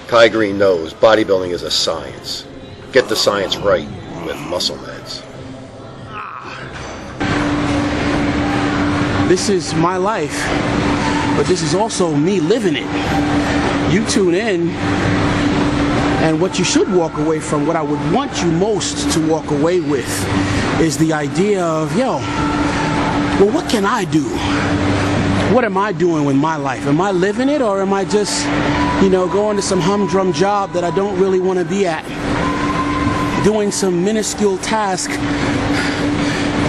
Kai Green knows bodybuilding is a science. Get the science right with muscle meds. This is my life, but this is also me living it. You tune in, and what you should walk away from, what I would want you most to walk away with, is the idea of, well, what can I do? What am I doing with my life? Am I living it, or am I just, going to some humdrum job that I don't really want to be at? Doing some minuscule task,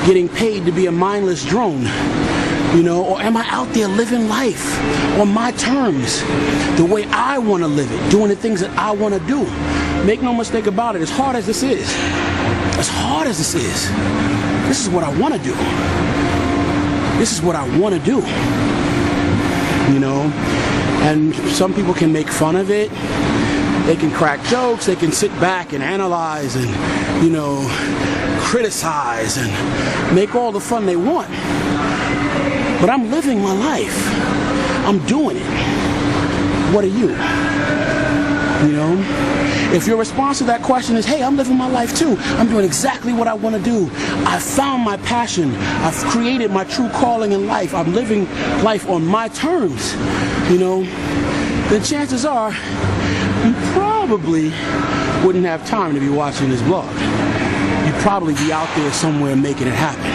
getting paid to be a mindless drone? Or am I out there living life on my terms, the way I want to live it, doing the things that I want to do? Make no mistake about it, as hard as this is, this is what I want to do. This is what I want to do. And some people can make fun of it. They can crack jokes. They can sit back and analyze and, criticize and make all the fun they want. But I'm living my life. I'm doing it. What are you? If your response to that question is, hey, I'm living my life too. I'm doing exactly what I want to do. I found my passion. I've created my true calling in life. I'm living life on my terms, then chances are you probably wouldn't have time to be watching this blog. You'd probably be out there somewhere making it happen.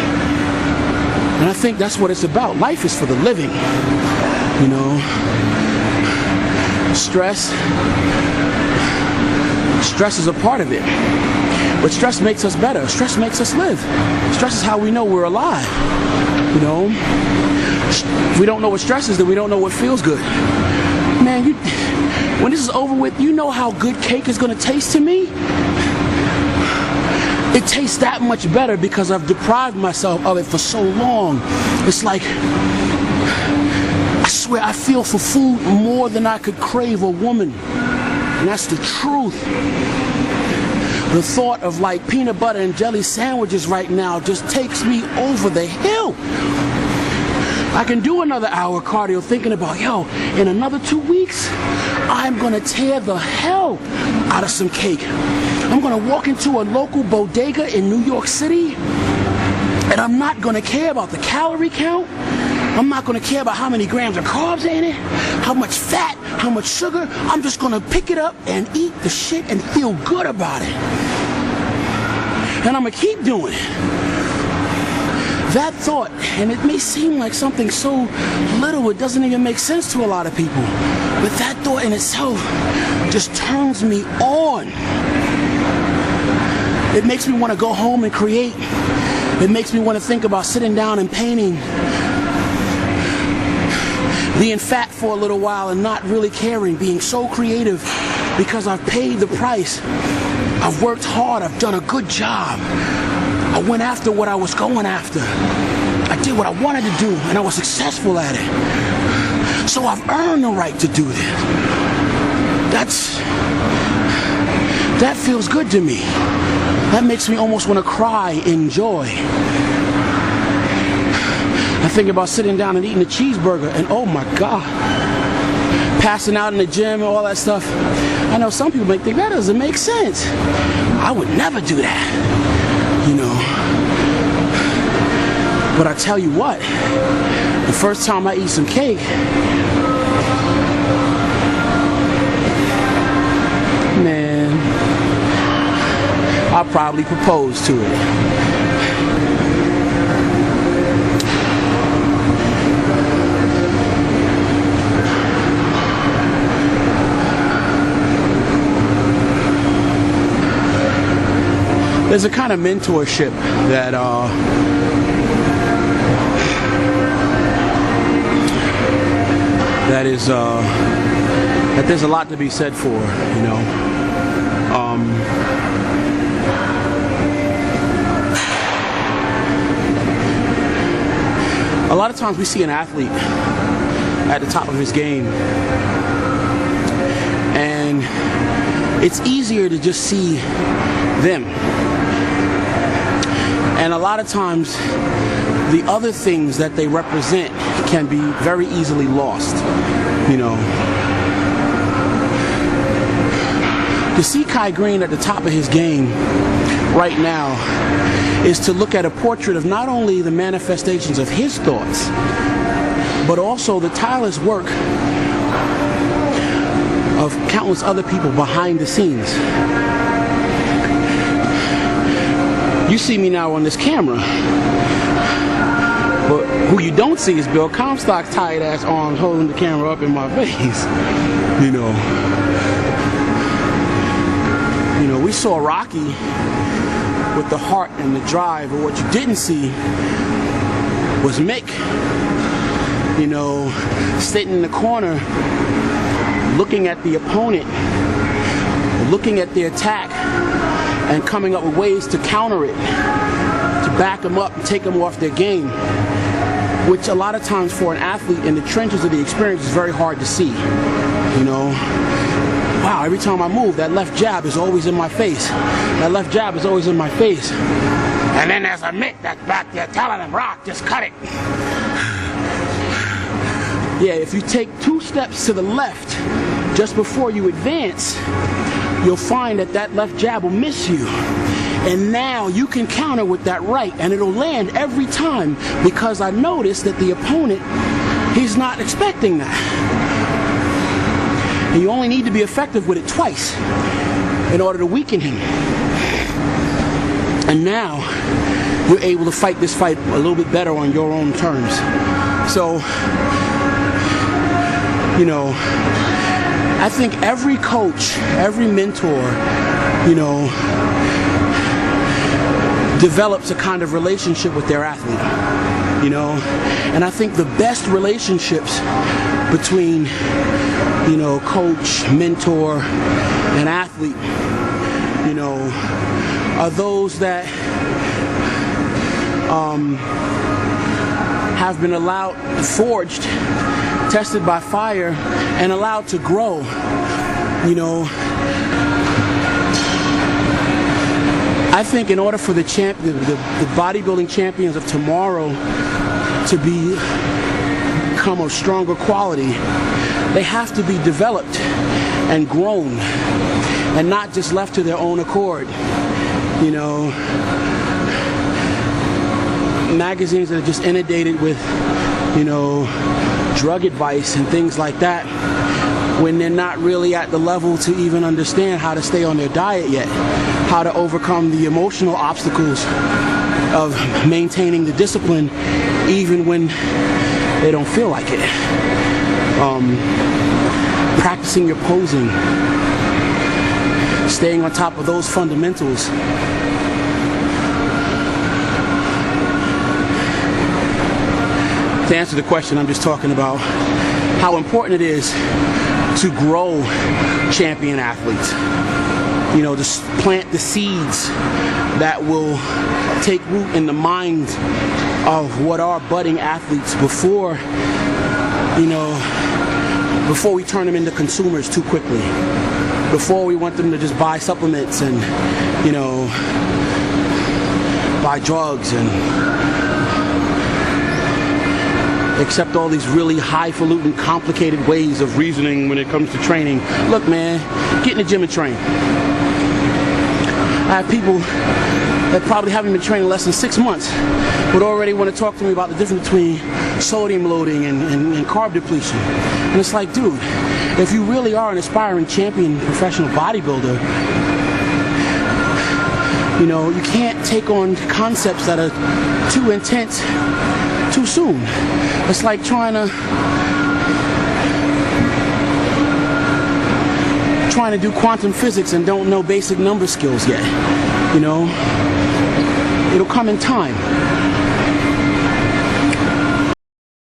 And I think that's what it's about. Life is for the living. Stress is a part of it. But stress makes us better. Stress makes us live. Stress is how we know we're alive. If we don't know what stress is, then we don't know what feels good. Man, when this is over with, you know how good cake is going to taste to me? It tastes that much better because I've deprived myself of it for so long. It's like, I swear, I feel for food more than I could crave a woman. And that's the truth. The thought of like peanut butter and jelly sandwiches right now just takes me over the hill. I can do another hour cardio thinking about, in another 2 weeks, I'm gonna tear the hell out of some cake. I'm gonna walk into a local bodega in New York City, and I'm not gonna care about the calorie count. I'm not gonna care about how many grams of carbs are in it, how much fat, how much sugar. I'm just gonna pick it up and eat the shit and feel good about it. And I'm gonna keep doing it. That thought, and it may seem like something so little, it doesn't even make sense to a lot of people, but that thought in itself just turns me on. It makes me want to go home and create. It makes me want to think about sitting down and painting, being fat for a little while and not really caring, being so creative because I've paid the price. I've worked hard, I've done a good job. I went after what I was going after. I did what I wanted to do, and I was successful at it. So I've earned the right to do this. That feels good to me. That makes me almost want to cry in joy. I think about sitting down and eating a cheeseburger, and oh my God, passing out in the gym and all that stuff. I know some people may think that doesn't make sense. I would never do that. But I tell you what, the first time I eat some cake, man, I'll probably propose to it. There's a kind of mentorship that that there's a lot to be said for, A lot of times we see an athlete at the top of his game, and it's easier to just see them. And a lot of times, the other things that they represent can be very easily lost, To see Kai Green at the top of his game right now is to look at a portrait of not only the manifestations of his thoughts, but also the tireless work of countless other people behind the scenes. You see me now on this camera, but who you don't see is Bill Comstock's tired ass arms holding the camera up in my face. You know, we saw Rocky with the heart and the drive, but what you didn't see was Mick, sitting in the corner, looking at the opponent, looking at the attack, and coming up with ways to counter it, to back them up and take them off their game, which a lot of times for an athlete in the trenches of the experience is very hard to see. Wow, every time I move, that left jab is always in my face. That left jab is always in my face. And then there's a Mick that's back there telling him, Rock, just cut it. Yeah, if you take 2 steps to the left just before you advance, you'll find that that left jab will miss you. And now you can counter with that right, and it'll land every time, because I noticed that the opponent, he's not expecting that. And you only need to be effective with it twice in order to weaken him. And now you're able to fight this fight a little bit better on your own terms. So, I think every coach, every mentor, develops a kind of relationship with their athlete, and I think the best relationships between, coach, mentor, and athlete, are those that have been forged, tested by fire, and allowed to grow. I think in order for the bodybuilding champions of tomorrow to become of stronger quality, they have to be developed and grown, and not just left to their own accord. Magazines that are just inundated with, drug advice and things like that, when they're not really at the level to even understand how to stay on their diet yet, how to overcome the emotional obstacles of maintaining the discipline even when they don't feel like it. Practicing your posing, staying on top of those fundamentals. To answer the question, I'm just talking about how important it is to grow champion athletes. To plant the seeds that will take root in the mind of what are budding athletes before we turn them into consumers too quickly. Before we want them to just buy supplements and, buy drugs and accept all these really highfalutin, complicated ways of reasoning when it comes to training. Look, man, get in the gym and train. I have people that probably haven't been training less than 6 months would already want to talk to me about the difference between sodium loading and carb depletion. And it's like, dude, if you really are an aspiring champion professional bodybuilder, you can't take on concepts that are too intense too soon. It's like trying to do quantum physics and don't know basic number skills yet. It'll come in time.